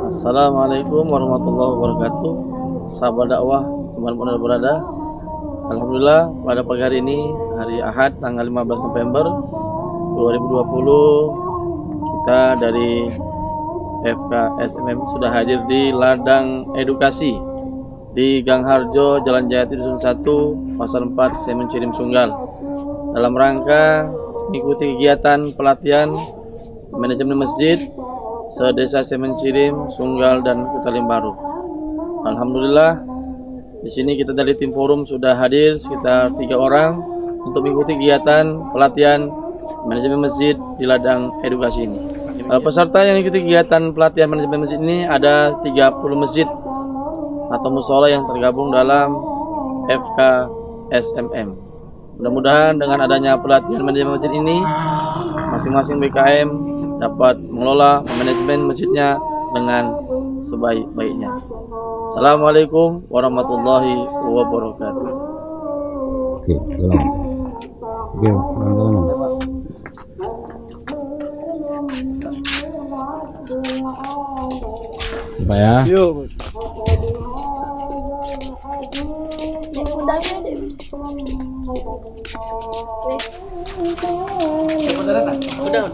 Assalamualaikum warahmatullahi wabarakatuh. Sahabat dakwah, teman-teman yang berada. Alhamdulillah pada pagi hari ini, hari Ahad tanggal 15 November 2020, kita dari FKSMM sudah hadir di ladang edukasi di Gang Harjo, Jalan Jati, Dusun 1, Pasar 4, Semen Cirim, Sunggal, dalam rangka mengikuti kegiatan pelatihan manajemen masjid se-Desa Semen Cirim, Sunggal, dan Kota Limbaru. Alhamdulillah, di sini kita dari tim forum sudah hadir sekitar 3 orang untuk mengikuti kegiatan pelatihan manajemen masjid di ladang edukasi ini. Peserta yang mengikuti kegiatan pelatihan manajemen masjid ini ada 30 masjid atau musola yang tergabung dalam FKSMM. Mudah-mudahan dengan adanya pelatihan manajemen masjid ini, masing-masing BKM dapat mengelola manajemen masjidnya dengan sebaik-baiknya. Assalamualaikum warahmatullahi wabarakatuh. Oke, jalan. Oke, teman-teman. Pak ya. Yuk. Udah.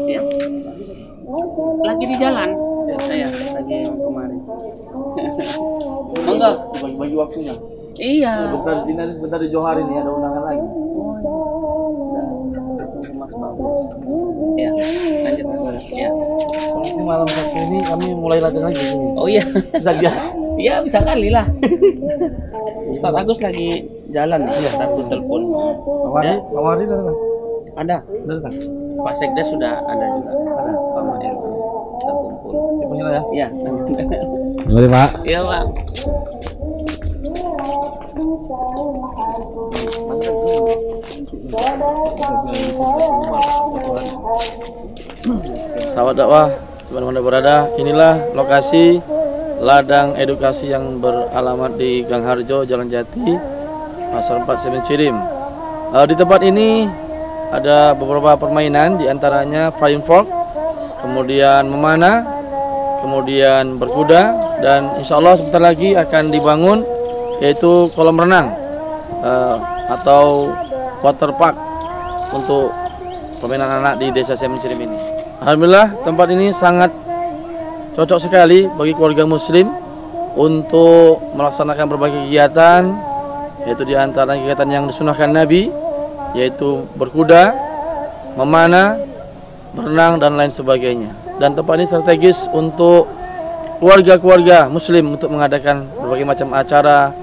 Ya. Lagi di jalan. Saya lagi kemarin. Enggak, bagi waktunya. Iya. Bentar di Johar ini ada undangan lagi. Ya, lanjut. Ya. Ini malam Sabtu ini kami mulai latihan lagi sini. Oh iya. Bisa biasa. Iya, bisa kali lah. Ustaz Agus lagi jalan nih, aku telepon. Mawari datang. Ada. Datang. Pak Sekda sudah ada juga. Ada. Pak Mael kita kumpul. Dipanggil ya. Iya. Mari Pak. Iya, Pak. Sahabat dakwah, teman-teman berada, inilah lokasi ladang edukasi yang beralamat di Gang Harjo, Jalan Jati, Pasar 4, Semen Cirim. Di tempat ini ada beberapa permainan, diantaranya flying frog, kemudian memanah, kemudian berkuda, dan insya Allah sebentar lagi akan dibangun yaitu kolam renang atau water park untuk permainan anak di Desa Semen Cirim ini. Alhamdulillah tempat ini sangat cocok sekali bagi keluarga muslim untuk melaksanakan berbagai kegiatan, yaitu diantara kegiatan yang disunahkan Nabi, yaitu berkuda, memanah, berenang, dan lain sebagainya. Dan tempat ini strategis untuk keluarga-keluarga muslim untuk mengadakan berbagai macam acara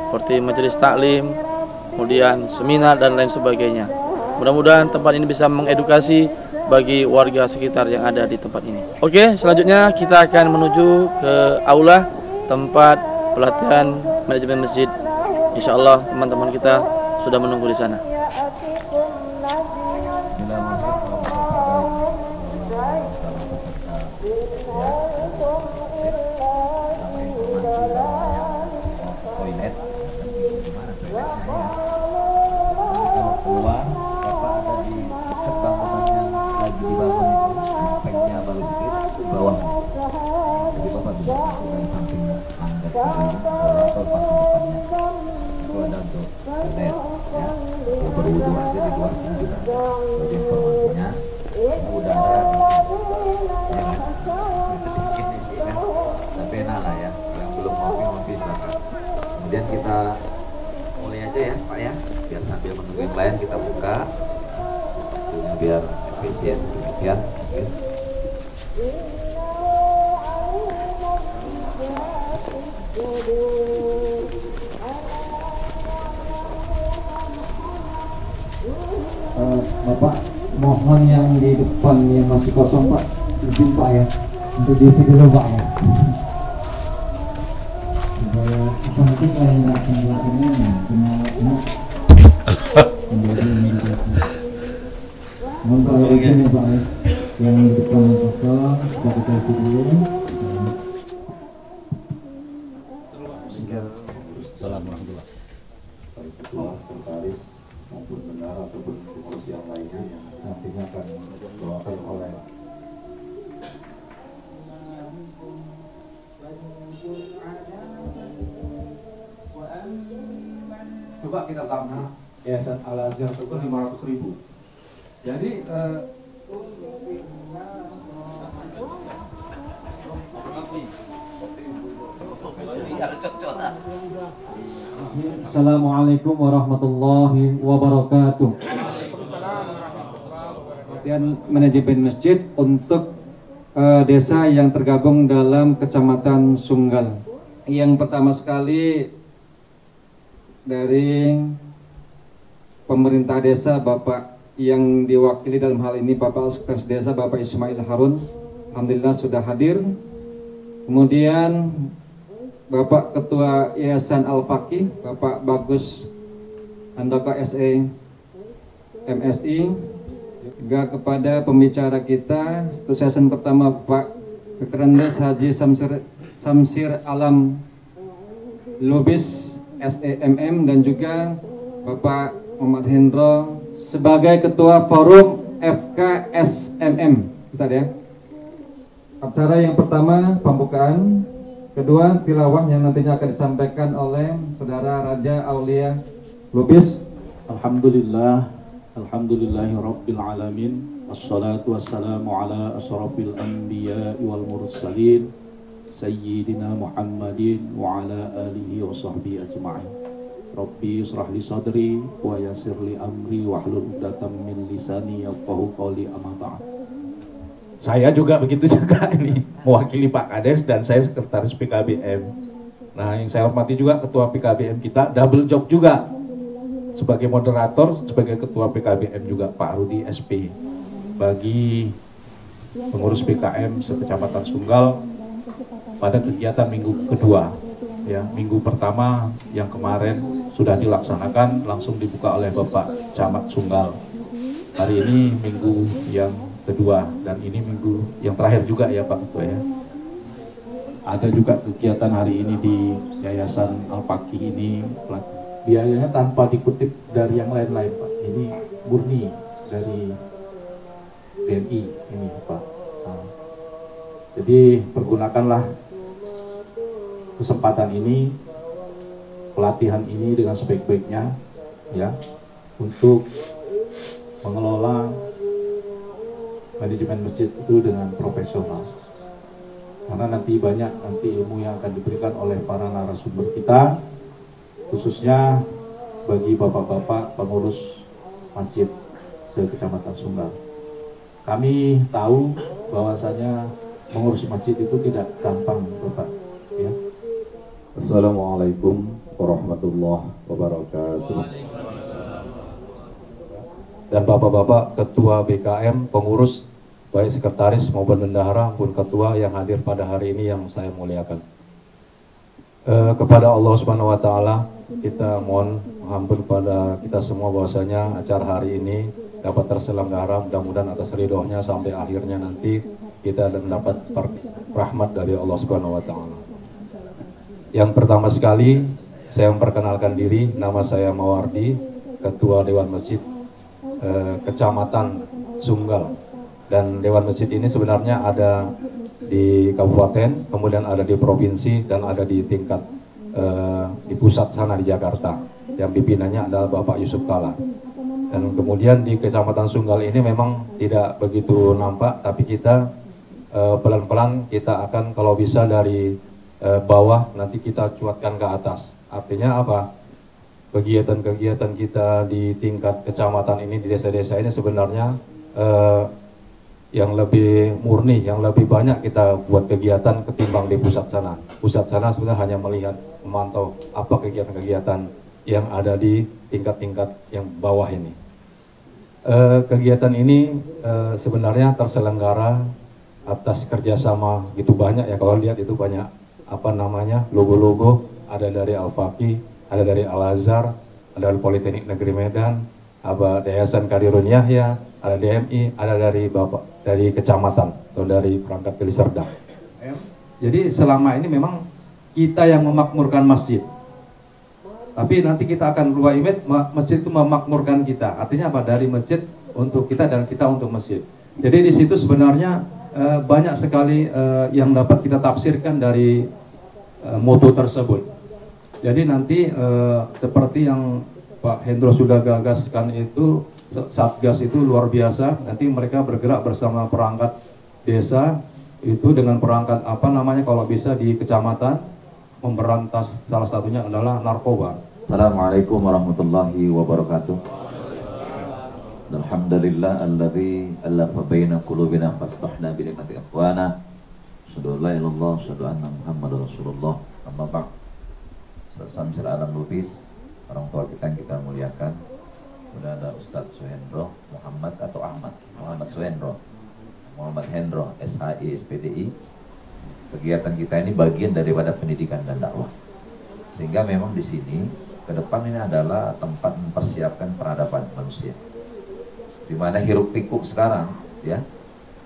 seperti majelis taklim, kemudian seminar, dan lain sebagainya. Mudah-mudahan tempat ini bisa mengedukasi bagi warga sekitar yang ada di tempat ini. Oke, selanjutnya kita akan menuju ke aula tempat pelatihan manajemen masjid. Insya Allah teman-teman kita sudah menunggu di sana. Kemudian kita mulai aja ya Pak ya, biar sambil menunggu yang lain kita buka waktunya biar efisien. Demikian Bapak, mohon yang di depan yang masih kosong Pak, izin Pak ya, untuk diisi dulu Pak ya. Nanti saya akan melakukannya, mohon kalau izin ya Pak ya, yang di depan kosong kita kasih dulu. Assalamualaikum warahmatullahi wabarakatuh. Maupun benar ataupun kursi yang lainnya yang nantinya akan dibawakan oleh Coba kita tambah Yayasan Al-Azhar itu 500.000. Jadi Assalamualaikum warahmatullahi wabarakatuh. Dan manajemen masjid untuk desa yang tergabung dalam Kecamatan Sunggal. Yang pertama sekali dari pemerintah desa, Bapak yang diwakili dalam hal ini Bapak Sekretaris Desa Bapak Ismail Harun, alhamdulillah sudah hadir. Kemudian Bapak Ketua Yayasan Al-Faqih, Bapak Bagus Handoko SE MSI, juga kepada pembicara kita, sesi pertama Pak Kerendes Haji Samsir Alam Lubis SEMM, dan juga Bapak Muhammad Hendro sebagai Ketua Forum FKSMM. Ustaz ya. Acara yang pertama pembukaan, kedua tilawah yang nantinya akan disampaikan oleh Saudara Raja Aulia Lubis. Alhamdulillahirabbil alamin. Wassalatu wassalamu ala asrofil anbiya wal mursalin Sayyidina Muhammadin wa ala alihi wa sahbihi ajma'in. Rabbi israh li sadri wa yassir li amri wahlul 'uqdatam min lisani yafqahu qawli, amma ba'd. Saya juga begitu juga ini, mewakili Pak Kades dan saya sekretaris PKBM. Nah, yang saya hormati juga ketua PKBM kita, double job juga. Sebagai moderator, sebagai ketua PKBM juga Pak Rudi SP. Bagi pengurus PKM sekecamatan Sunggal pada kegiatan minggu kedua. Ya, minggu pertama yang kemarin sudah dilaksanakan, langsung dibuka oleh Bapak Camat Sunggal. Hari ini minggu yang kedua dan ini minggu yang terakhir juga ya Pak Ketua ya. Ada juga kegiatan hari ini di Yayasan Al-Faqih ini, biayanya tanpa dikutip dari yang lain-lain Pak. Ini murni dari BNI ini Pak. Nah, jadi pergunakanlah kesempatan ini, pelatihan ini dengan sebaik-baiknya ya, untuk mengelola manajemen masjid itu dengan profesional. Karena nanti banyak ilmu yang akan diberikan oleh para narasumber kita, khususnya bagi bapak-bapak pengurus masjid se-Kecamatan Sunggal. Kami tahu bahwasanya mengurus masjid itu tidak gampang, Bapak. Ya. Assalamualaikum warahmatullahi wabarakatuh. Dan bapak-bapak ketua BKM, pengurus, baik sekretaris maupun bendahara maupun ketua yang hadir pada hari ini yang saya muliakan. Kepada Allah Subhanahu wa Ta'ala, kita mohon ampun kepada kita semua bahwasanya acara hari ini dapat terselenggara, mudah-mudahan atas ridhonya sampai akhirnya nanti kita mendapat rahmat dari Allah Subhanahu wa Ta'ala. Yang pertama sekali saya memperkenalkan diri, nama saya Mawardi, Ketua Dewan Masjid Kecamatan Sunggal. Dan Dewan Masjid ini sebenarnya ada di kabupaten, kemudian ada di provinsi, dan ada di tingkat di pusat sana di Jakarta. Yang pimpinannya adalah Bapak Yusuf Kala. Dan kemudian di Kecamatan Sunggal ini memang tidak begitu nampak, tapi kita pelan-pelan kita akan kalau bisa dari bawah nanti kita cuatkan ke atas. Artinya apa? Kegiatan-kegiatan kita di tingkat kecamatan ini, di desa-desa ini sebenarnya yang lebih murni, yang lebih banyak kita buat kegiatan ketimbang di pusat sana. Pusat sana sebenarnya hanya melihat, memantau apa kegiatan-kegiatan yang ada di tingkat-tingkat yang bawah ini. Kegiatan ini sebenarnya terselenggara atas kerjasama gitu banyak ya. Kalau lihat itu banyak apa namanya logo-logo, ada dari Al-Faqih, ada dari Al-Azhar, ada dari Politeknik Negeri Medan, ada Yayasan Kadirun Yahya, ada DMI, ada dari Bapak dari kecamatan atau dari perangkat Deli Serdang. Jadi selama ini memang kita yang memakmurkan masjid. Tapi nanti kita akan berubah image, masjid itu memakmurkan kita. Artinya apa? Dari masjid untuk kita dan kita untuk masjid. Jadi di situ sebenarnya banyak sekali yang dapat kita tafsirkan dari moto tersebut. Jadi nanti seperti yang Pak Hendro sudah gagaskan itu, Satgas itu luar biasa. Nanti mereka bergerak bersama perangkat desa itu dengan perangkat apa namanya kalau bisa di kecamatan, memberantas salah satunya adalah narkoba. Assalamualaikum warahmatullahi wabarakatuh. Alhamdulillah alladzi alafa baina qulubina fasbahna bi ni'mati ikhwana. Asyhadu an la ilaha illallah, asyhadu anna Muhammadar Rasulullah. Amma ba'd. Samsil alam lupis, orang tua kita yang kita muliakan. Sudah ada Ustadz Suhendro Muhammad atau Ahmad Muhammad Suhendro, Muhammad Hendro, SHI, SPDI. Kegiatan kita ini bagian daripada pendidikan dan dakwah. Sehingga memang di sini ke depan ini adalah tempat mempersiapkan peradaban manusia. Di mana hiruk pikuk sekarang, ya,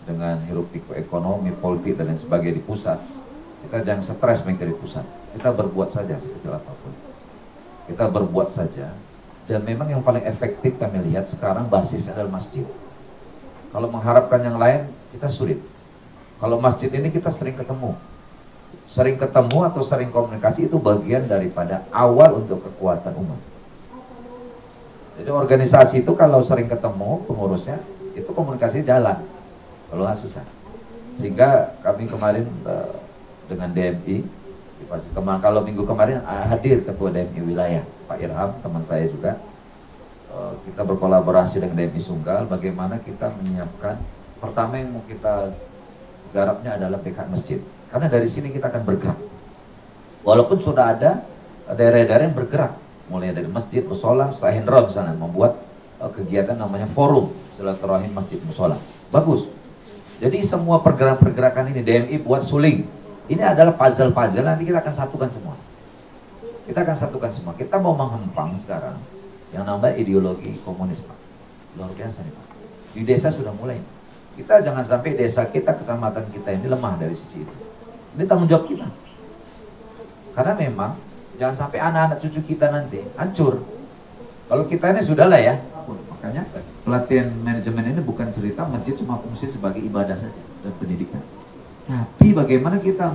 dengan hiruk pikuk ekonomi, politik dan lain sebagainya di pusat, kita jangan stres mikir di pusat. Kita berbuat saja sekecil apapun. Kita berbuat saja. Dan memang yang paling efektif kami lihat sekarang basisnya adalah masjid. Kalau mengharapkan yang lain, kita sulit. Kalau masjid ini kita sering ketemu. Sering ketemu atau sering komunikasi itu bagian daripada awal untuk kekuatan umat. Jadi organisasi itu kalau sering ketemu pengurusnya, itu komunikasi jalan. Kalau nggak susah. Sehingga kami kemarin dengan DMI, kalau minggu kemarin hadir ketua DMI wilayah, Pak Irham, teman saya juga. Kita berkolaborasi dengan DMI Sunggal, bagaimana kita menyiapkan, pertama yang mau kita garapnya adalah BK masjid. Karena dari sini kita akan bergerak. Walaupun sudah ada daerah-daerah yang bergerak, mulai dari masjid, musola, Sahendro misalnya, membuat kegiatan namanya forum silaturahim masjid musola. Bagus. Jadi semua pergerakan-pergerakan ini DMI buat suling. Ini adalah puzzle-puzzle, nanti kita akan satukan semua. Kita akan satukan semua. Kita mau menghempang sekarang yang namanya ideologi komunisme. Luar biasa nih Pak. Di desa sudah mulai. Kita jangan sampai desa kita, kecamatan kita ini lemah dari sisi itu. Ini tanggung jawab kita. Karena memang jangan sampai anak-anak cucu kita nanti hancur. Kalau kita ini sudah lah ya. Makanya pelatihan manajemen ini bukan cerita masjid cuma fungsi sebagai ibadah saja dan pendidikan. Tapi bagaimana kita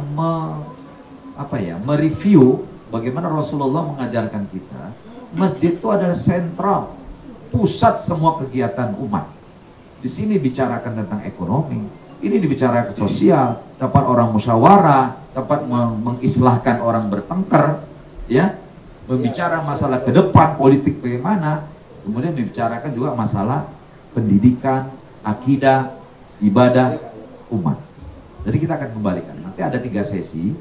mereview bagaimana Rasulullah mengajarkan kita, masjid itu adalah sentral, pusat semua kegiatan umat. Di sini bicarakan tentang ekonomi, ini dibicarakan sosial, dapat orang musyawarah, dapat mengislahkan orang bertengkar, ya, membicara masalah ke depan politik bagaimana, kemudian dibicarakan juga masalah pendidikan, akidah, ibadah umat. Jadi kita akan kembalikan. Nanti ada 3 sesi.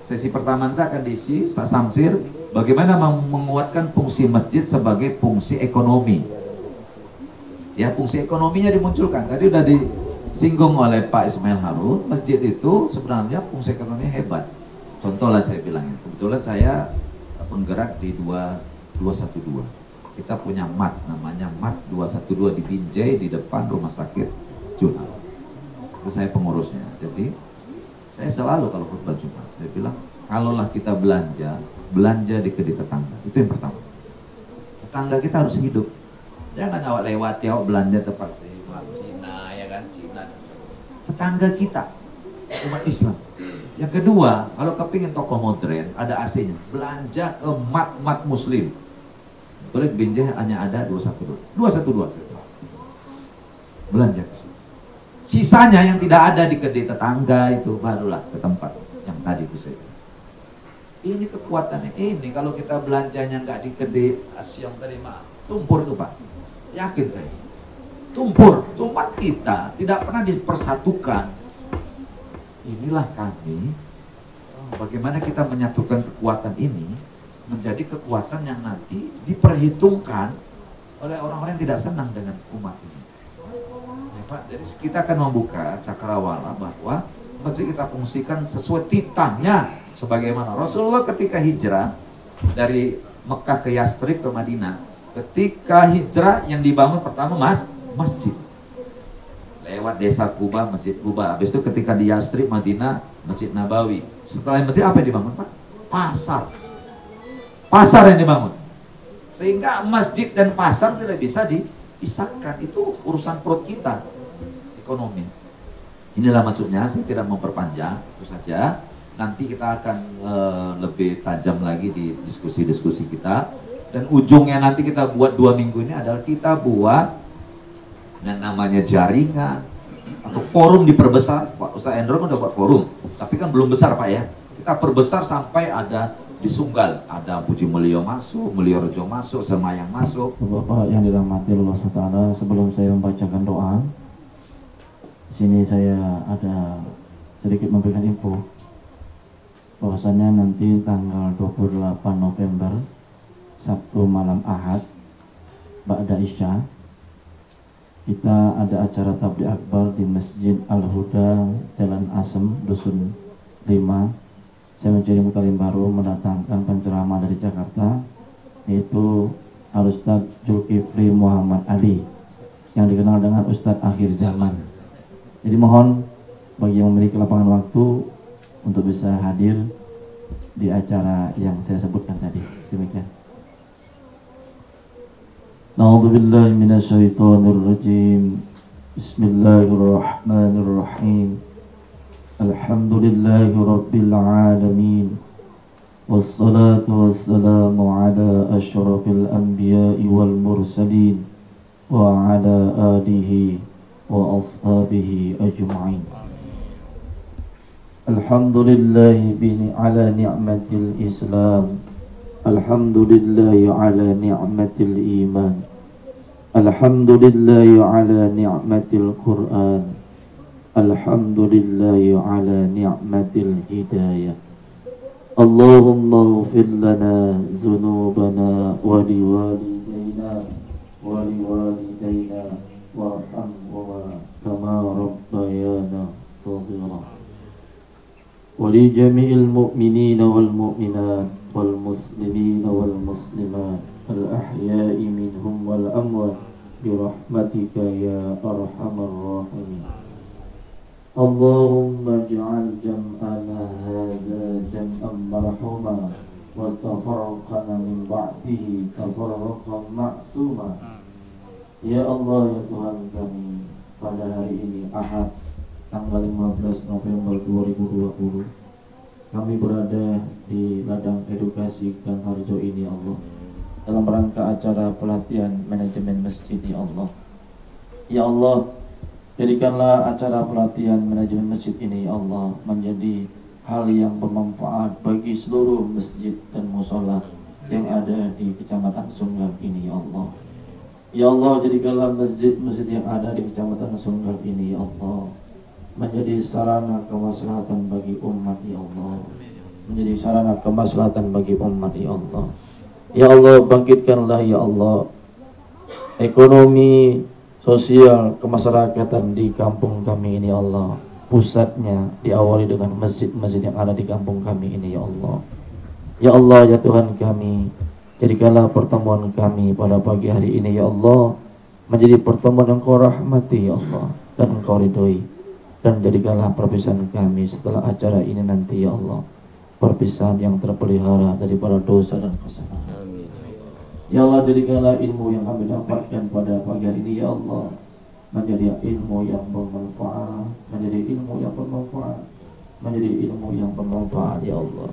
Sesi pertama nanti akan diisi Ustaz Samsir bagaimana menguatkan fungsi masjid sebagai fungsi ekonomi. Ya, fungsi ekonominya dimunculkan. Tadi udah disinggung oleh Pak Ismail Harun, masjid itu sebenarnya fungsi ekonominya hebat. Contoh lah saya bilangnya. Kebetulan saya penggerak di 212. Kita punya MAT, namanya MAT 212 di Binjai di depan rumah sakit Jumat. Itu saya pengurusnya. Jadi saya selalu kalau khutbah Jumat saya bilang, kalaulah kita belanja di kedai tetangga, itu yang pertama. Tetangga kita harus hidup. Jangan awak lewat ya belanja tempat Cina, ya kan, Cina. Tetangga kita umat Islam. Yang kedua, kalau kepingin toko modern ada AC-nya, belanja ke mat muslim. Boleh Binjai hanya ada 212. Belanja ke sini. Sisanya yang tidak ada di kedai tetangga itu barulah ke tempat yang tadi itu saya. Ini kekuatannya. Ini kalau kita belanjanya nggak di kedai Asyam tadi mah tumpur tuh Pak. Yakin saya. Tumpur. Tempat kita tidak pernah dipersatukan. Inilah kami. Bagaimana kita menyatukan kekuatan ini menjadi kekuatan yang nanti diperhitungkan oleh orang-orang yang tidak senang dengan umat ini. Pak, jadi kita akan membuka cakrawala bahwa masjid kita fungsikan sesuai titahnya sebagaimana Rasulullah ketika hijrah dari Mekah ke Yastrib ke Madinah. Ketika hijrah yang dibangun pertama masjid. Lewat desa Kuba, Masjid Kuba. Habis itu ketika di Yastrib Madinah, Masjid Nabawi. Setelah masjid apa yang dibangun, Pak? Pasar. Pasar yang dibangun. Sehingga masjid dan pasar tidak bisa dipisahkan. Itu urusan perut kita. Ekonomi. Inilah maksudnya, saya tidak memperpanjang, itu saja. Nanti kita akan lebih tajam lagi di diskusi-diskusi kita. Dan ujungnya nanti kita buat 2 minggu ini adalah kita buat yang namanya jaringan atau forum diperbesar. Pak Ustaz Endro kan udah buat forum, tapi kan belum besar Pak ya. Kita perbesar sampai ada di Sunggal, ada Puji Mulyo masuk, Mulyo Rejo masuk, Semayang masuk. Bapak yang dirahmati Allah SWT, sebelum saya membacakan doa, sini saya ada sedikit memberikan info bahwasannya nanti tanggal 28 November Sabtu malam Ahad Ba'da Isya kita ada acara tabligh akbar di Masjid Al-Huda Jalan Asem Dusun 5. Saya mencari Mutalim baru mendatangkan penceramah dari Jakarta, yaitu Al-Ustaz Zulkifli Muhammad Ali yang dikenal dengan Ustadz Akhir Zaman. Jadi mohon bagi yang memiliki lapangan waktu untuk bisa hadir di acara yang saya sebutkan tadi. Demikian. A'udzubillahi minasyaitonirrajim. Bismillahirrahmanirrahim. Alhamdulillahi rabbil alamin. Wassalatu wassalamu ala asyrafil anbiya'i wal mursalin wa ala alihi wa ashabihi ajma'in. Alhamdulillahi ala ni'matil Islam. Alhamdulillahi ala ni'matil iman. Alhamdulillahi ala ni'matil Qur'an. Alhamdulillahi ala ni'matil hidayah. Allahumma ighfir lana dzunubana wa liwalidayna warhamhuma kama rabbayana shaghira. Wa li jami'il mu'minina wal mu'minat wal muslimina wal muslimat al ahya'i minhum wal amwat bi rahmatika ya arhamar rahimin. Allahumma ij'al jam'ana hadza jam'an marhuma wa tafarraqana min ba'dihi tafarraqan ma'suma. Ya Allah ya Tuhan kami, pada hari ini Ahad tanggal 15 November 2020 kami berada di ladang edukasi Gang Harjo ini ya Allah, dalam rangka acara pelatihan manajemen masjid ya Allah. Ya Allah, jadikanlah acara pelatihan manajemen masjid ini ya Allah menjadi hal yang bermanfaat bagi seluruh masjid dan mushola yang ada di Kecamatan Sunggal ini ya Allah. Ya Allah, jadikanlah masjid-masjid yang ada di Kecamatan Sunggal ini ya Allah menjadi sarana kemaslahatan bagi umat ya Allah, menjadi sarana kemaslahatan bagi umat ya Allah. Ya Allah, bangkitkanlah ya Allah ekonomi sosial kemasyarakatan di kampung kami ini ya Allah. Pusatnya diawali dengan masjid-masjid yang ada di kampung kami ini ya Allah. Ya Allah ya Tuhan kami, jadikanlah pertemuan kami pada pagi hari ini ya Allah menjadi pertemuan yang Engkau rahmati ya Allah dan Engkau ridhoi. Dan jadikanlah perpisahan kami setelah acara ini nanti ya Allah perpisahan yang terpelihara daripada dosa dan kesalahan. Ya Allah, jadikanlah ilmu yang kami dapatkan pada pagi hari ini ya Allah menjadi ilmu yang bermanfaat, menjadi ilmu yang bermanfaat, menjadi ilmu yang bermanfaat ya Allah.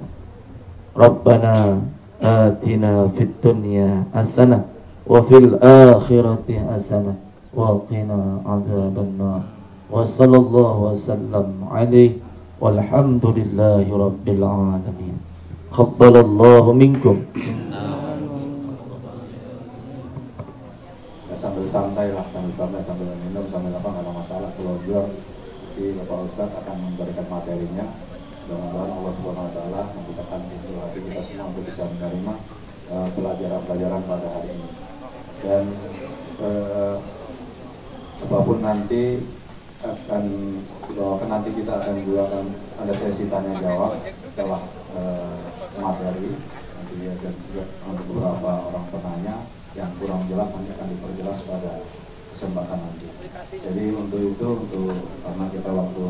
Rabbana atina fid dunya hasanah wa fil akhirati hasanah wa qina adzabannar. Wa sallallahu wasallam alaihi walhamdulillahi rabbil alamin. Qabbalallahu minkum. Sambil santai lah, sambil minum, sambil apa, nggak ada masalah. Kalau jual, nanti Bapak Ustadz akan memberikan materinya. Mudah-mudahan Allah Subhanahu Wa Taala membukakan pintu hati kita semua untuk bisa menerima pelajaran-pelajaran pada hari ini. Dan apapun nanti akan doakan, nanti kita akan juga ada sesi tanya jawab setelah materi nanti ya, dan juga untuk beberapa orang penanya yang kurang jelas nanti akan diperjelas pada kesempatan nanti. Jadi untuk itu, karena kita waktu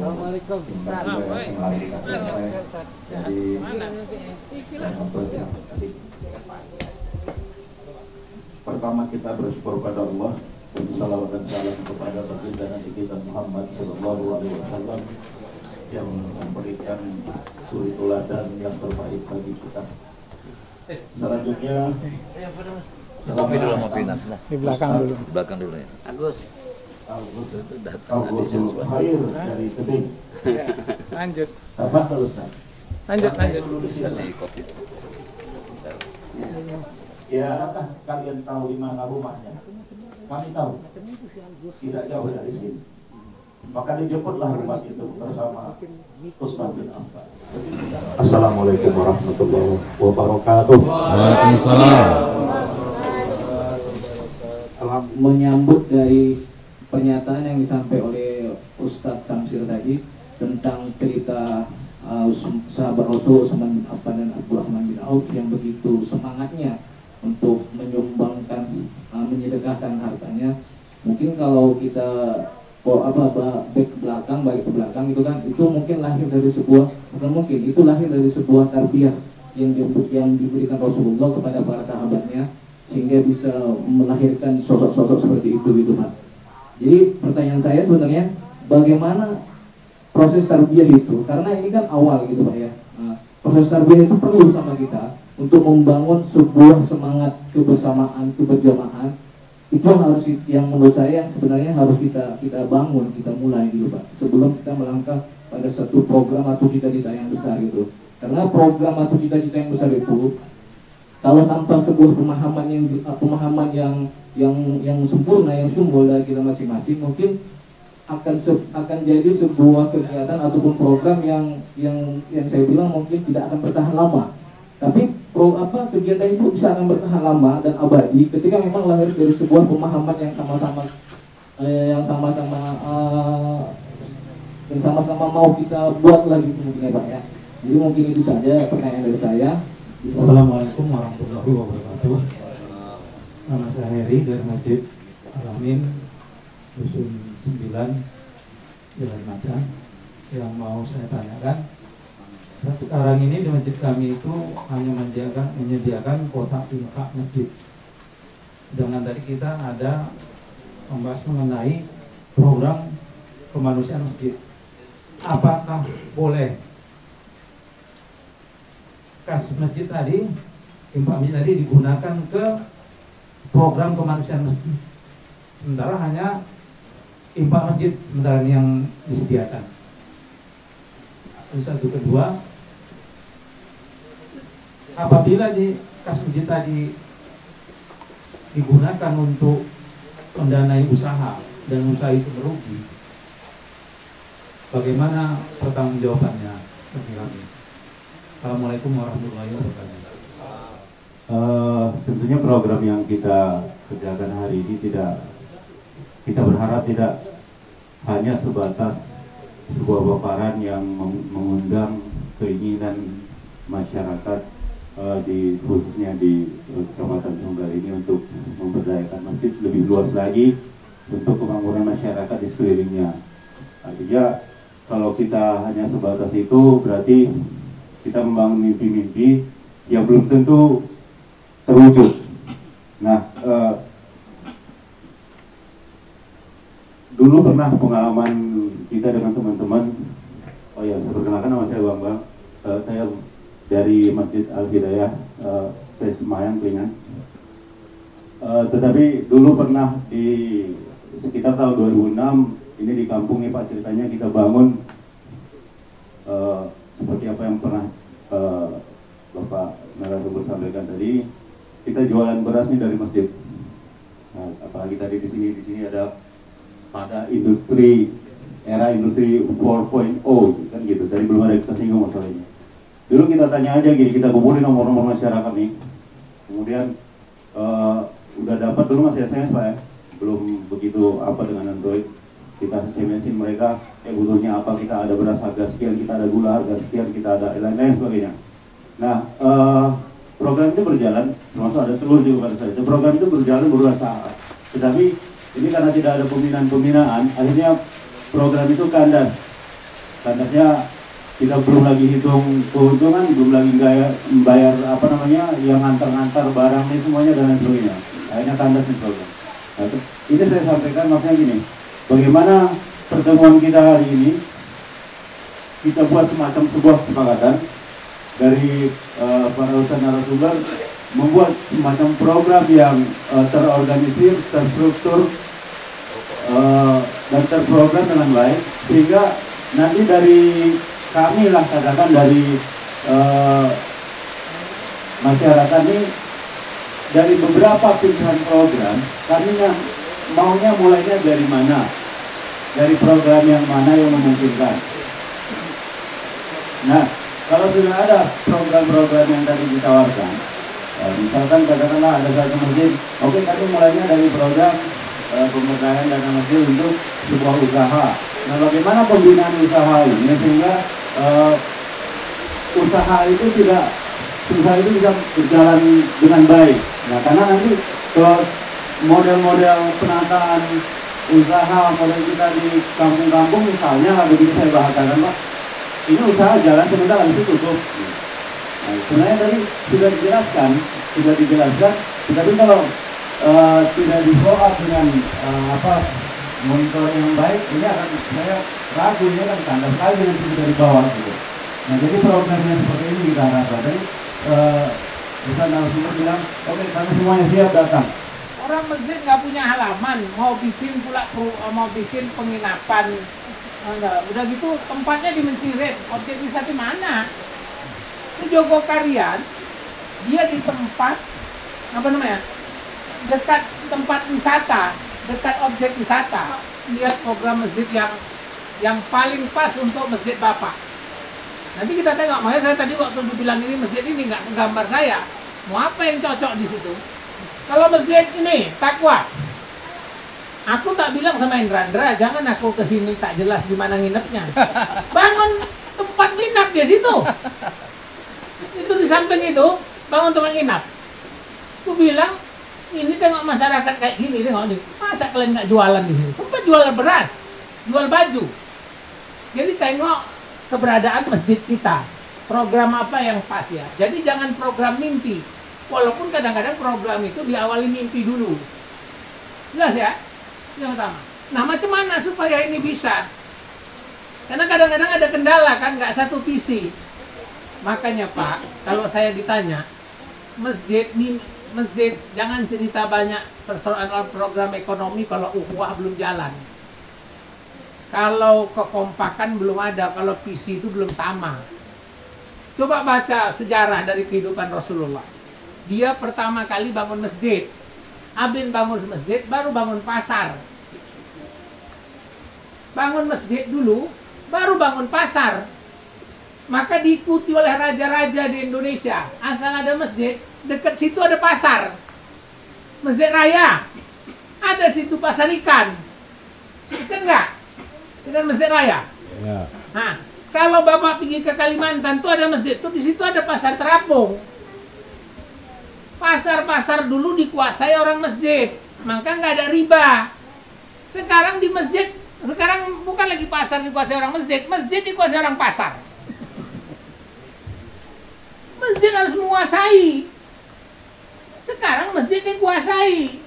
singkat juga ya, tinggal kita selesai. Jadi pertama kita bersyukur pada Allah, salawat dan salam kepada baginda Nabi kita Muhammad Sallallahu Alaihi Wasallam yang memberikan suri teladan yang terbaik bagi kita. Selanjutnya Ngopi dulu, ngopi. Nah, Di belakang dulu. di belakang dulu ya. Agus Khair dari Tebing. Lanjut. Apa Ustaz? Lanjut. Kasih kopi. Ya, apakah kalian tahu di mana rumahnya? Kami tahu. Tidak jauh dari sini. Maka dijemputlah rumah itu bersama Utsman bin Affan. Assalamualaikum warahmatullahi wabarakatuh. Waalaikumsalam. Menyambut dari pernyataan yang disampaikan oleh Ustadz Samsir tadi tentang cerita sahabat Rasul Utsman bin Affan dan Abdurrahman bin Auf yang begitu semangatnya untuk menyumbangkan, menyedekahkan hartanya. Mungkin kalau kita balik ke belakang itu kan, itu mungkin lahir dari sebuah, bukan mungkin, itu lahir dari sebuah tarbiyah yang diberikan Rasulullah kepada para sahabatnya, sehingga bisa melahirkan sosok-sosok seperti itu gitu Pak. Jadi pertanyaan saya sebenarnya, bagaimana proses tarbiyah itu? Karena ini kan awal gitu Pak ya. Proses tarbiyah itu perlu sama kita untuk membangun sebuah semangat kebersamaan, keberjamaah. Itu harus yang menurut saya yang sebenarnya harus kita bangun, kita mulai gitu Pak, sebelum kita melangkah pada satu program atau cita-cita yang besar gitu. Karena program atau cita-cita yang besar itu kalau tanpa sebuah pemahaman yang sempurna, yang sumber dari kita masing-masing, mungkin akan jadi sebuah kegiatan ataupun program yang saya bilang mungkin tidak akan bertahan lama. Tapi kegiatan itu bisa akan bertahan lama dan abadi ketika memang lahir dari sebuah pemahaman yang sama-sama mau kita buat lagi mungkin ya Pak ya. Jadi mungkin itu saja pertanyaan dari saya. Assalamualaikum warahmatullahi wabarakatuh. Nama saya Heri dari Masjid Al-Amin Dusun 9 Jalan Macan. Yang mau saya tanyakan, saat sekarang ini di masjid kami itu hanya menyediakan kotak infak masjid. Sedangkan tadi kita ada membahas mengenai program kemanusiaan masjid. Apakah boleh kas masjid tadi, infak masjid tadi digunakan ke program kemanusiaan masjid, sementara hanya infak masjid sementara yang disediakan? Terus satu kedua, apabila di kas masjid tadi digunakan untuk mendanai usaha dan usaha itu merugi, bagaimana pertanggungjawabannya bagi kami? Assalamualaikum warahmatullahi wabarakatuh. Tentunya program yang kita kerjakan hari ini kita berharap tidak hanya sebatas sebuah paparan yang mengundang keinginan masyarakat khususnya di Kecamatan Sunggal ini untuk memberdayakan masjid lebih luas lagi untuk pembangunan masyarakat di sekelilingnya. Artinya kalau kita hanya sebatas itu berarti kita membangun mimpi-mimpi yang belum tentu terwujud. Nah, dulu pernah pengalaman kita dengan teman-teman. Oh ya, saya perkenalkan, nama saya Bambang. Saya dari Masjid Al-Hidayah, saya Semayang, Klingan. Tetapi dulu pernah di sekitar tahun 2006 ini di kampung ini Pak, ceritanya kita bangun seperti apa yang pernah Bapak narasumber sampaikan tadi. Kita jualan beras nih dari masjid. Nah, apalagi tadi di sini ada era industri 4.0 kan gitu. Tadi belum ada kita singgung masalahnya. Dulu kita tanya aja gini, kita kumpulin nomor-nomor masyarakat nih. Kemudian udah dapat, dulu masih SMS Pak ya, belum begitu apa dengan Android. Kita SMS-in mereka butuhnya apa, kita ada beras harga sekian, kita ada gula harga sekian, kita ada lain-lain sebagainya. Nah, program itu berjalan, termasuk ada telur juga pada saya. Program itu berjalan berulang saat. Tetapi ini karena tidak ada pembinaan, akhirnya program itu kandas. Kandasnya kita belum lagi hitung keuntungan, belum lagi membayar yang ngantar-ngantar barang ini semuanya dan lain sebagainya. Akhirnya kandas di program. Nah, ini saya sampaikan maksudnya gini, bagaimana pertemuan kita hari ini kita buat semacam sebuah kesepakatan dari para ustadz narasumber membuat semacam program yang terorganisir, terstruktur, dan terprogram dengan baik, sehingga nanti dari kami lah, katakan dari masyarakat ini, dari beberapa pilihan program, kami maunya mulainya dari mana, dari program yang mana yang memungkinkan. Nah, kalau sudah ada program-program yang tadi ditawarkan, misalkan katakanlah ada satu masjid, oke, kami mulainya dari program pemberdayaan dana masjid untuk sebuah usaha. Nah, bagaimana pembinaan usaha ini sehingga usaha itu bisa berjalan dengan baik. Nah, karena nanti kalau model-model penataan usaha model kita di kampung-kampung misalnya, begitu saya bahasakan, Pak, ini usaha jalan sebentar habis itu tutup. Nah, sebenarnya tadi sudah dijelaskan, tetapi kalau tidak di-follow up dengan monitor yang baik, ini akan, saya ragu, ini kan kandas sekali nanti dari bawah gitu. Nah, jadi programnya seperti ini kita harapkan. Tadi Ustaz narasumber bilang, oke, kami semuanya siap datang. Orang masjid nggak punya halaman, mau bikin penginapan, udah gitu tempatnya di Mencirit, objek wisata mana? Ini Jogokarian, dia di tempat dekat tempat wisata, dekat objek wisata. Lihat program masjid yang paling pas untuk masjid Bapak. Nanti kita tengok, makanya saya tadi waktu dibilang ini masjid ini nggak gambar saya, mau apa yang cocok di situ? Kalau masjid ini Takwa, aku tak bilang sama Indra, jangan aku kesini tak jelas di mana nginepnya. Bangun tempat nginap di situ. Itu di samping itu bangun tempat nginap. Aku bilang, ini tengok masyarakat kayak gini, tengok nih. Masa kalian nggak jualan di sini? Sempat jual beras, jual baju. Jadi tengok keberadaan masjid kita. Program apa yang pas ya. Jadi jangan program mimpi. Walaupun kadang-kadang program itu diawali mimpi dulu. Jelas ya? Yang pertama. Nah, macam mana supaya ini bisa? Karena kadang-kadang ada kendala kan, nggak satu visi. Makanya Pak, kalau saya ditanya, masjid jangan cerita banyak persoalan program ekonomi kalau ukhuwah belum jalan. Kalau kekompakan belum ada, kalau visi itu belum sama. Coba baca sejarah dari kehidupan Rasulullah. Dia pertama kali bangun masjid. Abin bangun masjid, baru bangun pasar. Bangun masjid dulu, baru bangun pasar. Maka diikuti oleh raja-raja di Indonesia. Asal ada masjid, dekat situ ada pasar. Masjid Raya. Ada situ pasar ikan. Ikan enggak? Ikan Masjid Raya. Ya. Nah, kalau Bapak pergi ke Kalimantan tuh ada masjid, tuh di situ ada pasar terapung. Pasar-pasar dulu dikuasai orang masjid, maka nggak ada riba. Sekarang di masjid, sekarang bukan lagi pasar dikuasai orang masjid, masjid dikuasai orang pasar. Masjid harus menguasai. Sekarang masjid dikuasai.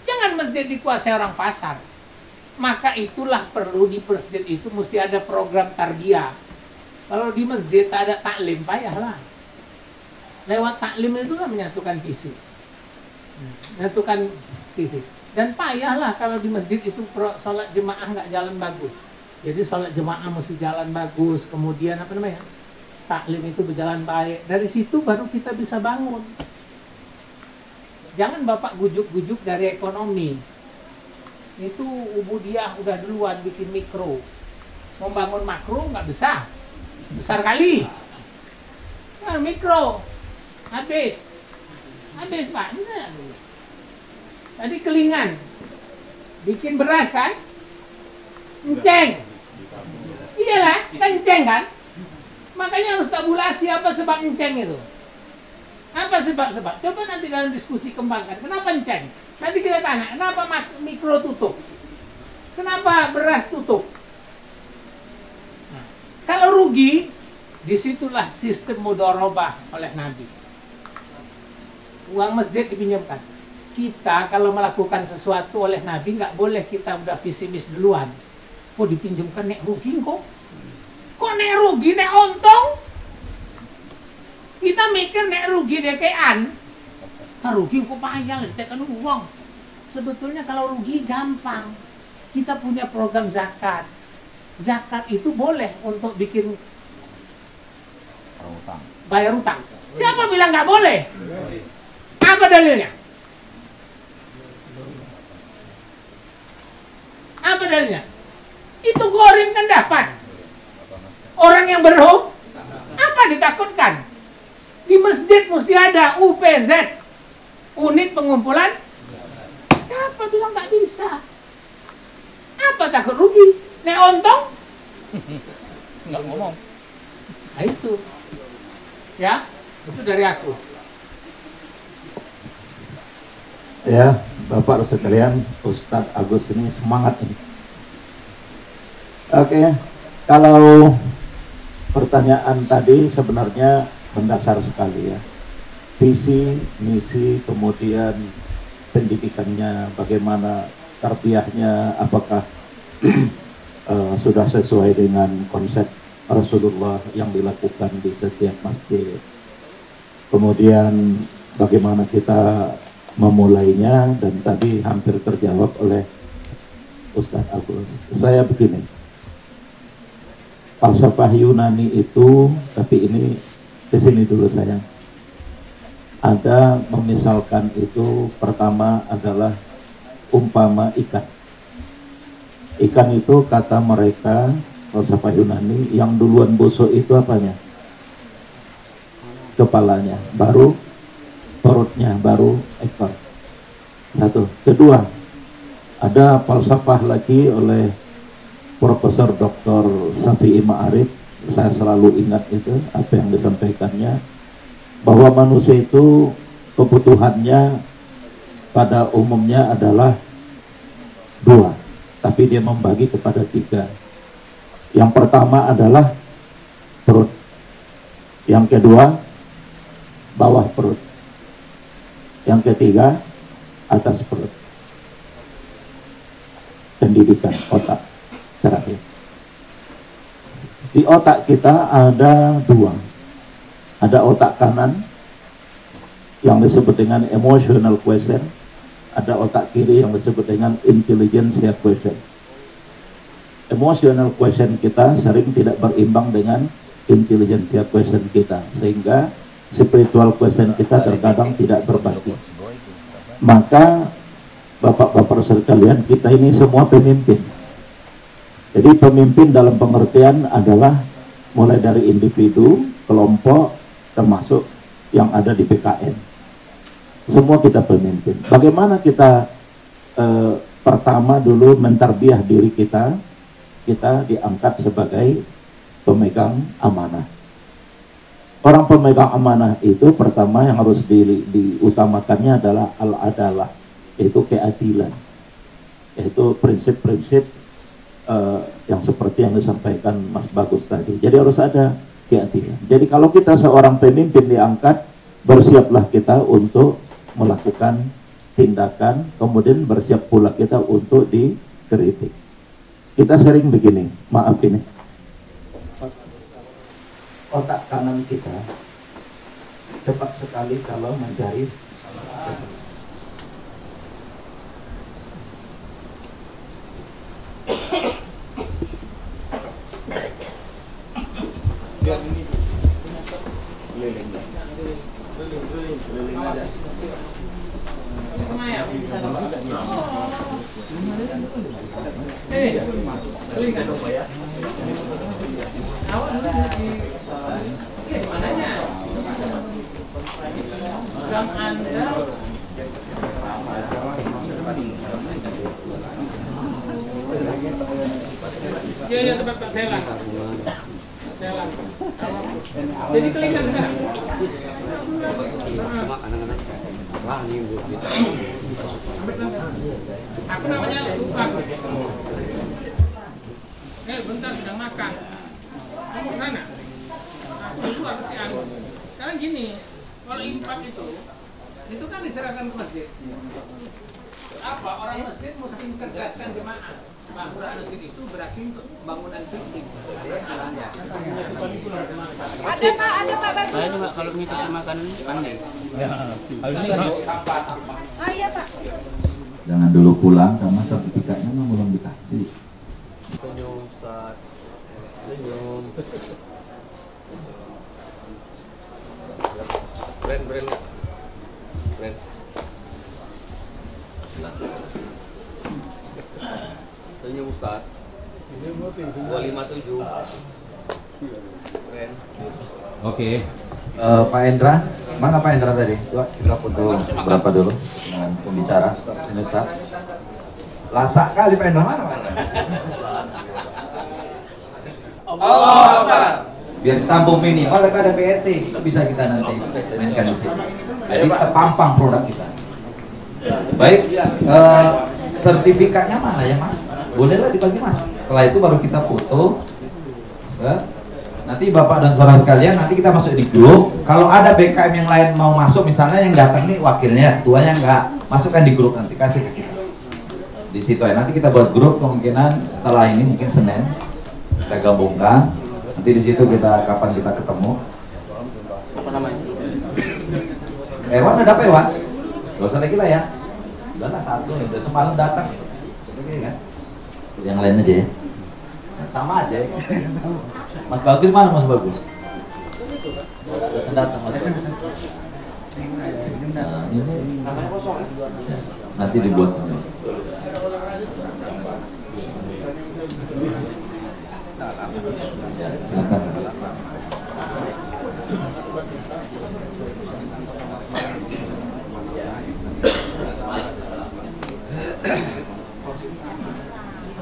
Jangan masjid dikuasai orang pasar. Maka itulah perlu di masjid itu mesti ada program tarbiyah. Kalau di masjid tak ada taklim, payahlah. Lewat taklim itulah menyatukan visi. Menyatukan visi. Dan payahlah kalau di masjid itu sholat jemaah nggak jalan bagus. Jadi sholat jemaah mesti jalan bagus. Kemudian taklim itu berjalan baik. Dari situ baru kita bisa bangun. Jangan Bapak gujuk-gujuk dari ekonomi. Itu Ubudiyah udah duluan bikin mikro. Mau bangun makro nggak besar. Besar kali. Nah, mikro. Habis Pak. Tadi kelingan. Bikin beras kan? Enceng. Iyalah, kan enceng kan? Makanya harus tabulasi apa sebab enceng itu. Apa sebab? Coba nanti dalam diskusi kembangkan. Kenapa enceng? Nanti kita tanya, kenapa mikro tutup? Kenapa beras tutup? Nah, kalau rugi, disitulah sistem mudharabah oleh Nabi. Uang masjid dipinjamkan. Kita kalau melakukan sesuatu oleh Nabi, nggak boleh kita udah pesimis duluan. Kok dipinjamkan nek rugi kok? Kok nek rugi nek untung? Kita mikir nek rugi dekean, rugi kok payah dekean uang. Sebetulnya kalau rugi gampang. Kita punya program zakat. Zakat itu boleh untuk bikin bayar utang. Siapa bilang nggak boleh? Apa dalilnya? Apa dalilnya? Itu Gorim kan dapat. Orang yang berhak, apa ditakutkan? Di masjid mesti ada UPZ, unit pengumpulan. Siapa bilang nggak bisa? Apa takut rugi? Nek untung? Nggak ngomong. Nah itu. Ya, itu dari aku. Ya, Bapak sekalian, Ustadz Agus ini semangat ini. Oke, kalau pertanyaan tadi sebenarnya mendasar sekali ya. Visi, misi, kemudian pendidikannya, bagaimana tarbiyahnya, apakah sudah sesuai dengan konsep Rasulullah yang dilakukan di setiap masjid. Kemudian bagaimana kita memulainya, dan tadi hampir terjawab oleh Ustadz Agus. Saya begini, falsafah Yunani itu, tapi ini di sini dulu saya. Ada memisalkan itu, pertama adalah umpama ikan. Ikan itu kata mereka falsafah Yunani, yang duluan busuk itu apanya? Kepalanya, baru perutnya, baru ekor. Satu. Kedua, ada falsafah lagi oleh Profesor Dr. Syafi'i Ma'arif. Saya selalu ingat itu apa yang disampaikannya, bahwa manusia itu kebutuhannya pada umumnya adalah dua, tapi dia membagi kepada tiga. Yang pertama adalah perut, yang kedua bawah perut, yang ketiga atas perut. Pendidikan otak terakhir. Di otak kita ada dua. Ada otak kanan yang disebut dengan emotional quotient, ada otak kiri yang disebut dengan intelligence quotient. Emotional quotient kita sering tidak berimbang dengan intelligence quotient kita, sehingga spiritual quotient kita terkadang tidak berbagi. Maka Bapak-bapak sekalian, kita ini semua pemimpin. Jadi pemimpin dalam pengertian adalah mulai dari individu, kelompok, termasuk yang ada di PKN. Semua kita pemimpin. Bagaimana kita pertama dulu mentarbiah diri kita diangkat sebagai pemegang amanah. Orang pemegang amanah itu pertama yang harus diutamakannya adalah al-adalah, yaitu keadilan, yaitu prinsip-prinsip yang seperti yang disampaikan Mas Bagus tadi. Jadi harus ada keadilan. Jadi kalau kita seorang pemimpin diangkat, bersiaplah kita untuk melakukan tindakan, kemudian bersiap pula kita untuk dikritik. Kita sering begini, maaf ini, otak kanan kita cepat sekali kalau mencari Ya, tempat Pak Selang. Jadi kelihatan kan? Aku namanya lupa. Bentar sedang makan. Kamu kemana? Dulu aku si Agus. Sekarang gini, kalau infak itu kan diserahkan ke masjid. apa orang masjid mesti mencerdaskan jemaah. Bangunan masjid itu berarti untuk bangunan fisik. Ada Pak Bagi. Saya juga kalau ngikut makanan pandai. Ya, Oh iya Pak. Jangan dulu pulang karena sertifikatnya memang belum dikasih. Senyum Ustaz. Senyum. Brand. Senyum Ustaz. 257. Brand. Oke. Pak Endra, mana Pak Endra tadi? Coba kita foto berapa dulu dengan pembicara. Ini Ustaz. Lasak kali Pak Endra, mana Pak Endra? Biar tampung minimal ada PRT, bisa kita nanti mainkan di sini. Jadi terpampang produk kita. Baik, sertifikatnya mana ya Mas? Bolehlah dibagi Mas. Setelah itu baru kita foto. Nanti Bapak dan saudara sekalian, nanti kita masuk di grup. Kalau ada BKM yang lain mau masuk, misalnya yang datang nih wakilnya, ketuanya enggak, masukkan di grup nanti kasih ke kita. Di situ ya. Nanti kita buat grup, kemungkinan setelah ini mungkin Senin kita gabungkan. Nanti di situ kapan kita ketemu. Apa namanya? Ewan udah dapat Ewan? Gak usah lagi lah ya. Udahlah satu, udah semalam datang. Oke kan? Yang lain aja ya. Sama aja. Mas Bagus mana Mas Bagus? Datang Mas Bagus. Nah, ini namanya kosong. Nanti dibuat semua. Ya, silakan.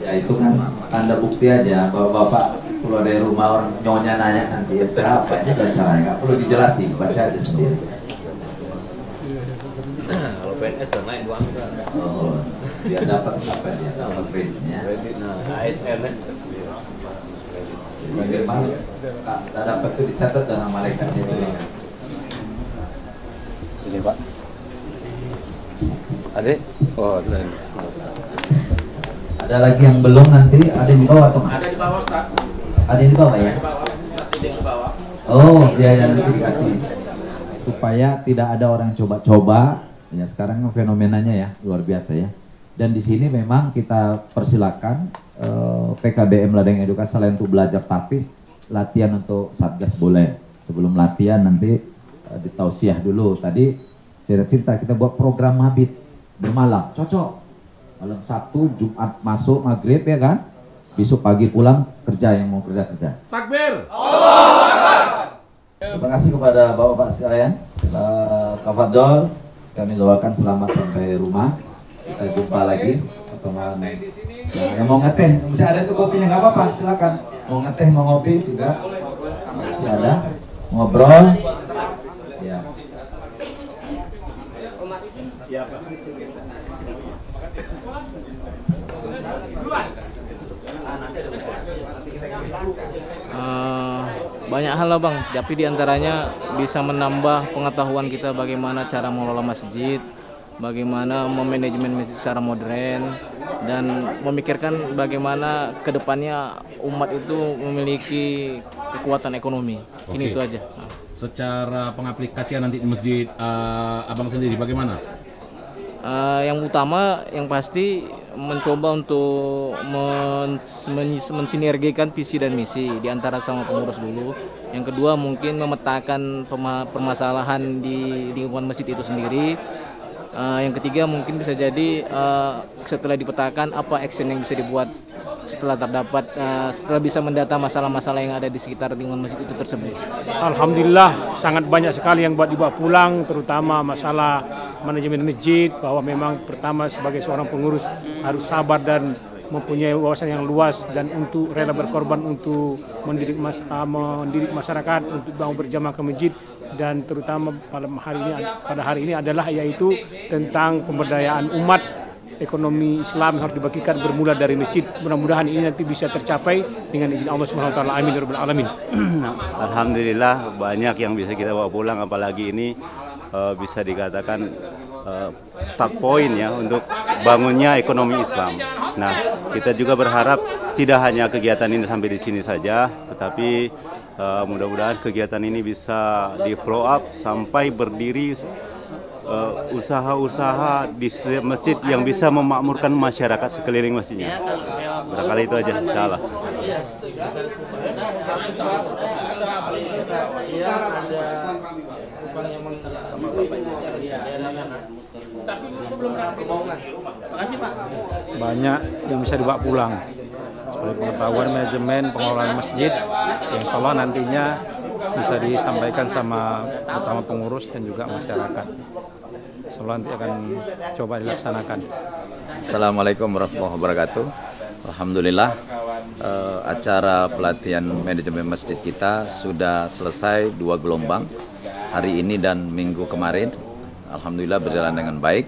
Ya itu kan tanda bukti aja bahwa Bapak keluar dari rumah orang nyonya nanya nanti ya apa aja caranya, nggak perlu dijelasin, baca aja sendiri. Kalau PNS udah naik uang. Oh, biar dapat apa dia dapat kreditnya. ASN ya. Bagaimana? Tak dapat itu dicatat dengan malaikatnya itu. Ini Pak. Adik? Oh, ini. Ada lagi yang belum nanti, ada di bawah atau Ada di bawah Ustaz. ada di bawah ya? Masih di bawah. Oh, ya nanti dikasih supaya tidak ada orang coba-coba. Ya sekarang fenomenanya ya luar biasa ya. Dan di sini memang kita persilakan PKBM Ladang Edukasi selain untuk belajar tapis, latihan untuk satgas boleh. Sebelum latihan nanti ditausiah dulu. Tadi cerita kita buat program mabit bermalam, cocok. Malam Sabtu, Jumat masuk maghrib ya kan? Besok pagi pulang kerja yang mau kerja. Takbir. Terima kasih kepada bapak-bapak sekalian. Tafadhol, kami doakan selamat sampai rumah. Kita jumpa lagi potongan yang mau ngeteh. Masih ada tuh kopinya, nggak apa-apa, silakan. Mau ngeteh, mau ngopi juga masih ada. Ngobrol. Ya. Banyak hal lah Bang, tapi diantaranya bisa menambah pengetahuan kita bagaimana cara mengelola masjid, bagaimana memanajemen masjid secara modern, dan memikirkan bagaimana kedepannya umat itu memiliki kekuatan ekonomi. Ini itu aja. Secara pengaplikasian nanti di masjid Abang sendiri bagaimana? Yang utama, yang pasti mencoba untuk mensinergikan visi dan misi di antara sama pengurus dulu. Yang kedua mungkin memetakan permasalahan di lingkungan masjid itu sendiri. Yang ketiga mungkin bisa jadi setelah dipetakan apa action yang bisa dibuat setelah terdapat setelah bisa mendata masalah-masalah yang ada di sekitar lingkungan masjid itu tersebut. Alhamdulillah sangat banyak sekali yang buat dibawa pulang, terutama masalah manajemen masjid, bahwa memang pertama sebagai seorang pengurus harus sabar dan mempunyai wawasan yang luas dan untuk rela berkorban untuk mendidik masyarakat untuk mau berjamaah ke masjid. Dan terutama pada hari ini adalah yaitu tentang pemberdayaan umat, ekonomi Islam harus dibagikan bermula dari masjid. Mudah-mudahan ini nanti bisa tercapai dengan izin Allah Subhanahu wa taala. Amin ya rabbal alamin. Alhamdulillah banyak yang bisa kita bawa pulang, apalagi ini bisa dikatakan start point ya untuk bangunnya ekonomi Islam. Nah, kita juga berharap tidak hanya kegiatan ini sampai di sini saja, tetapi mudah-mudahan kegiatan ini bisa di follow up sampai berdiri usaha-usaha di setiap masjid yang bisa memakmurkan masyarakat sekeliling masjidnya. Barangkali itu aja, insyaallah. Banyak yang bisa dibawa pulang seperti pengetahuan manajemen pengelolaan masjid yang insya Allah nantinya bisa disampaikan sama pertama pengurus dan juga masyarakat. Insya Allah nanti akan coba dilaksanakan. Assalamualaikum warahmatullahi wabarakatuh. Alhamdulillah acara pelatihan manajemen masjid kita sudah selesai 2 gelombang hari ini dan minggu kemarin. Alhamdulillah berjalan dengan baik.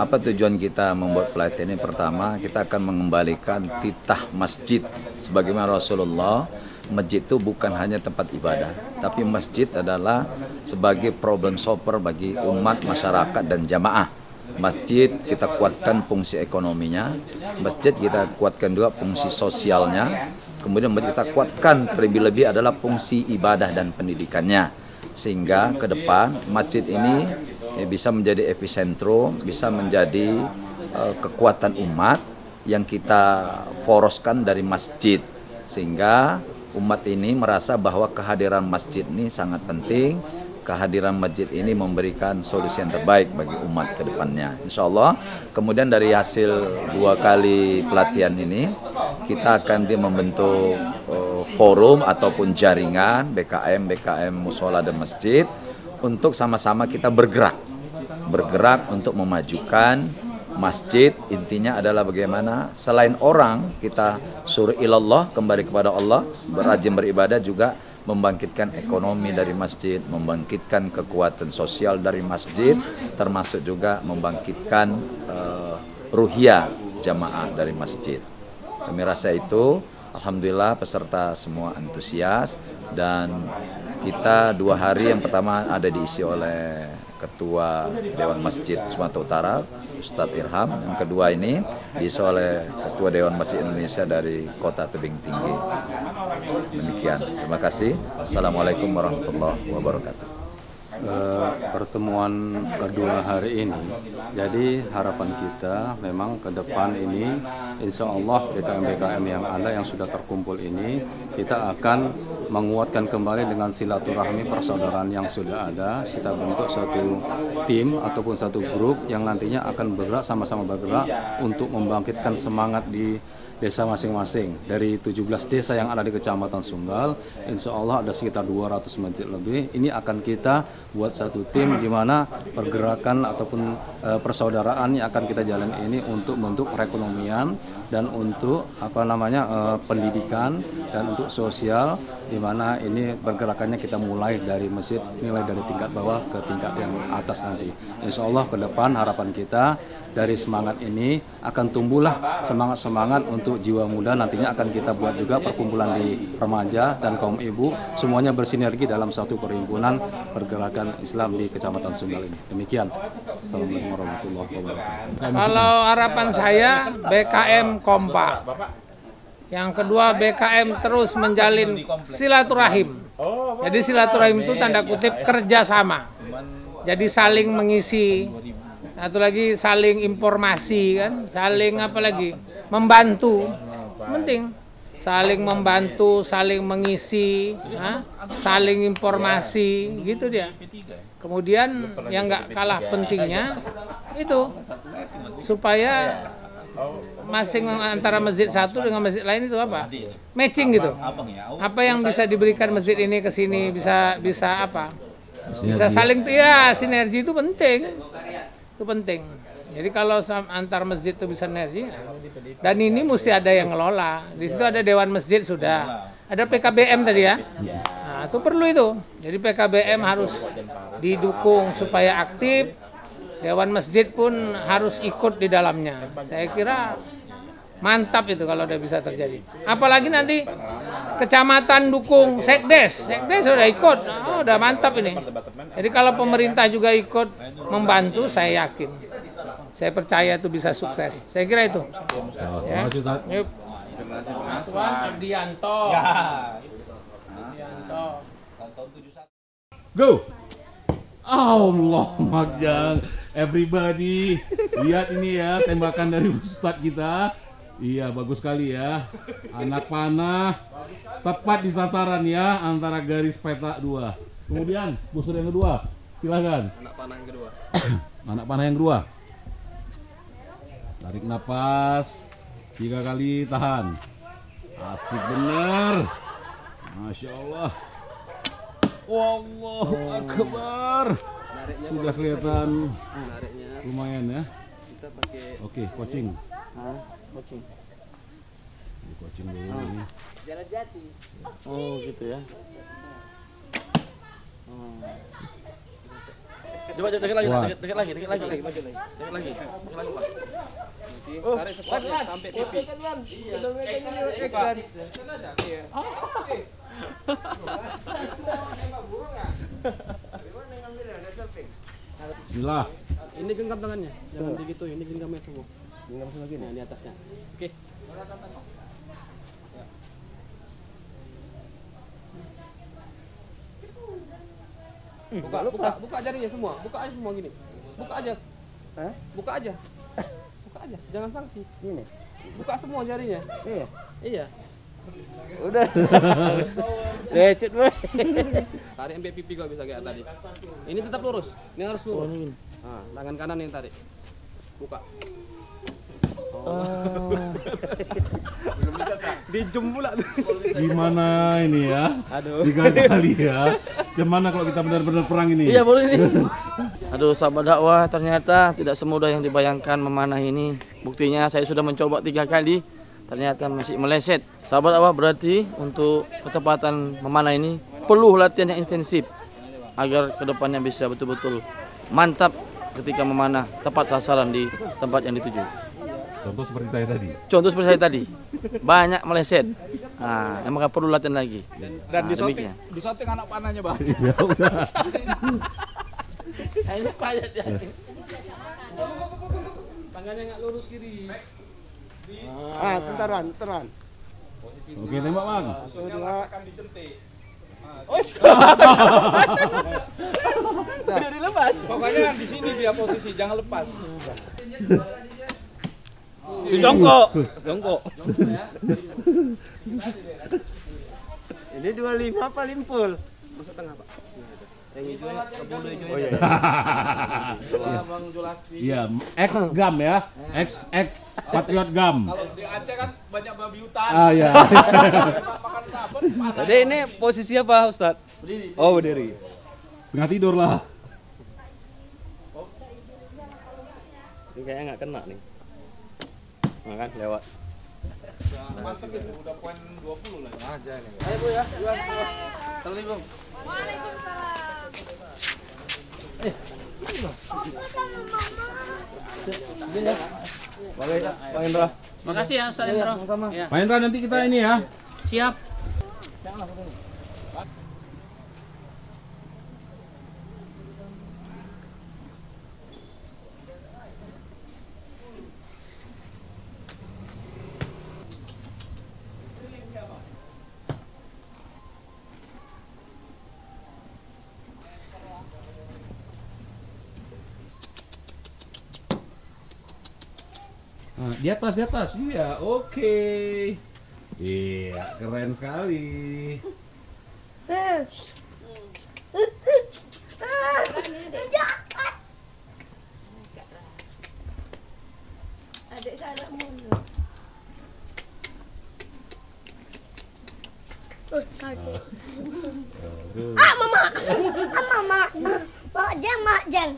Apa tujuan kita membuat pelatihan ini? Pertama, kita akan mengembalikan titah masjid. Sebagaimana Rasulullah, masjid itu bukan hanya tempat ibadah, tapi masjid adalah sebagai problem solver bagi umat, masyarakat, dan jamaah. Masjid kita kuatkan fungsi ekonominya, masjid kita kuatkan juga fungsi sosialnya, kemudian masjid kita kuatkan terlebih-lebih adalah fungsi ibadah dan pendidikannya. Sehingga ke depan masjid ini bisa menjadi epicentrum, bisa menjadi kekuatan umat yang kita poroskan dari masjid. Sehingga umat ini merasa bahwa kehadiran masjid ini sangat penting. Kehadiran masjid ini memberikan solusi yang terbaik bagi umat ke depannya. Insya Allah, kemudian dari hasil 2 kali pelatihan ini, kita akan membentuk forum ataupun jaringan BKM Musola dan Masjid untuk sama-sama kita bergerak untuk memajukan masjid. Intinya adalah bagaimana selain orang kita suruh ilallah, kembali kepada Allah, rajin beribadah, juga membangkitkan ekonomi dari masjid, membangkitkan kekuatan sosial dari masjid, termasuk juga membangkitkan ruhiyah jamaah dari masjid. Kami rasa itu, alhamdulillah peserta semua antusias, dan kita 2 hari yang pertama ada diisi oleh Ketua Dewan Masjid Sumatera Utara, Ustadz Irham. Yang kedua ini diisi oleh Ketua Dewan Masjid Indonesia dari Kota Tebing Tinggi. Demikian, terima kasih. Assalamualaikum warahmatullahi wabarakatuh. Pertemuan kedua hari ini, jadi harapan kita memang ke depan ini insya Allah BKM-BKM yang ada yang sudah terkumpul ini kita akan menguatkan kembali dengan silaturahmi persaudaraan yang sudah ada. Kita bentuk suatu tim ataupun satu grup yang nantinya akan bergerak, sama-sama bergerak untuk membangkitkan semangat di desa masing-masing. Dari 17 desa yang ada di Kecamatan Sunggal, insya Allah ada sekitar 200 masjid lebih. Ini akan kita buat satu tim di mana pergerakan ataupun persaudaraan yang akan kita jalan ini untuk bentuk perekonomian dan untuk pendidikan dan untuk sosial, di mana ini pergerakannya kita mulai dari masjid, mulai dari tingkat bawah ke tingkat yang atas nanti. Insya Allah ke depan harapan kita dari semangat ini akan tumbuhlah semangat-semangat untuk jiwa muda. Nantinya akan kita buat juga perkumpulan di remaja dan kaum ibu, semuanya bersinergi dalam satu perhimpunan pergerakan Islam di Kecamatan Sunggal ini. Demikian. Assalamualaikum warahmatullahi wabarakatuh. Kalau harapan saya BKM kompak. Yang kedua BKM terus menjalin silaturahim. Jadi silaturahim itu tanda kutip kerjasama. Jadi saling mengisi. Satu lagi saling informasi kan, saling membantu, penting, saling membantu, saling mengisi, saling informasi, gitu dia. Kemudian yang nggak kalah pentingnya itu supaya antara masjid satu dengan masjid lain itu apa? Matching gitu. Apa yang bisa diberikan masjid ini ke sini bisa apa? Bisa saling sinergi itu penting. Itu penting. Jadi kalau antar masjid itu bisa sinergi, dan ini mesti ada yang ngelola. Di situ ada Dewan Masjid sudah, ada PKBM tadi ya. Nah, itu perlu itu. Jadi PKBM harus didukung supaya aktif. Dewan Masjid pun harus ikut di dalamnya. Saya kira mantap itu kalau udah bisa terjadi. Apalagi nanti kecamatan dukung sekdes sudah ikut, udah mantap ini. Jadi kalau pemerintah juga ikut membantu, saya yakin, saya percaya itu bisa sukses. Saya kira itu. Ya. Yuk. Mas Ardianto. Go. Allah Magjang. Everybody, lihat ini ya tembakan dari Ustadz kita. Iya, bagus sekali ya. Anak panah tepat di sasaran ya, antara garis petak 2. Kemudian busur yang kedua, silakan. Anak panah yang kedua. Anak panah yang kedua. Tarik napas 3 kali, tahan. Asik bener. Masya Allah. Wallahu Akbar. Sudah kelihatan lumayan ya. Oke, coaching. Coaching. Coaching dulu ini. Jalan Jati. Oh, gitu ya. Coba deket lagi, deket lagi. Tarik sepatnya sampai pipi. Bismillah. Ini genggam tangannya, jangan begitu. Ini genggamnya semua. Genggam semua gini, di atasnya. Oke. Buka jarinya semua. Buka aja semua gini. Buka aja. Buka aja. Jangan sanksi. Ini. Buka semua jarinya. Iya. Udah. Lecet boy. Tarik sampai pipi kok bisa kayak tadi. Ini tetap lurus. Ini harus lurus. Nah, tangan kanan yang tarik. Buka. Belum bisa sah. Dijem pula. Gimana ini ya? Aduh. 3 kali ya. Gimana kalau kita benar-benar perang ini? Iya boleh nih. Aduh, sahabat dakwah, ternyata tidak semudah yang dibayangkan memanah ini. Buktinya saya sudah mencoba 3 kali, ternyata masih meleset. Sahabat dakwah, berarti untuk ketepatan memanah ini perlu latihan yang intensif agar kedepannya bisa betul-betul mantap ketika memanah tepat sasaran di tempat yang dituju. Contoh seperti saya tadi. Contoh seperti saya tadi, banyak meleset. Nah, emang perlu latihan lagi. Dan disoting anak panahnya bang. Ya udah. Ini payah dia. Tangannya nggak lurus kiri. Tenteran. Oke, tembak bang. Akan dicentik. Udah dilepas. Pokoknya di sini dia posisi, jangan lepas. Jongkok. Ini 25 apa limpul? Masuk tengah pak. Yang hijau bulu hijau. Oh iya. Iya, X Gam ya. X Patriot Gam. Kalau di Aceh kan banyak babi hutan. Ah iya. Jadi ini posisi apa Ustadz? Berdiri. Oh berdiri. Setengah tidur lah. Ini kayaknya nggak kena nih. Nah kan lewat. Mantap itu, udah poin 20 lah. Aja nih. Ayo Bu ya. Assalamualaikum. Pak Indra. Makasih ya Ustaz Indra. Pak Indra, nanti kita ini ya. Siap. Nah, di atas. Iya, oke. Iya, keren sekali. Adik salah mulu. Mama. Mak jeng.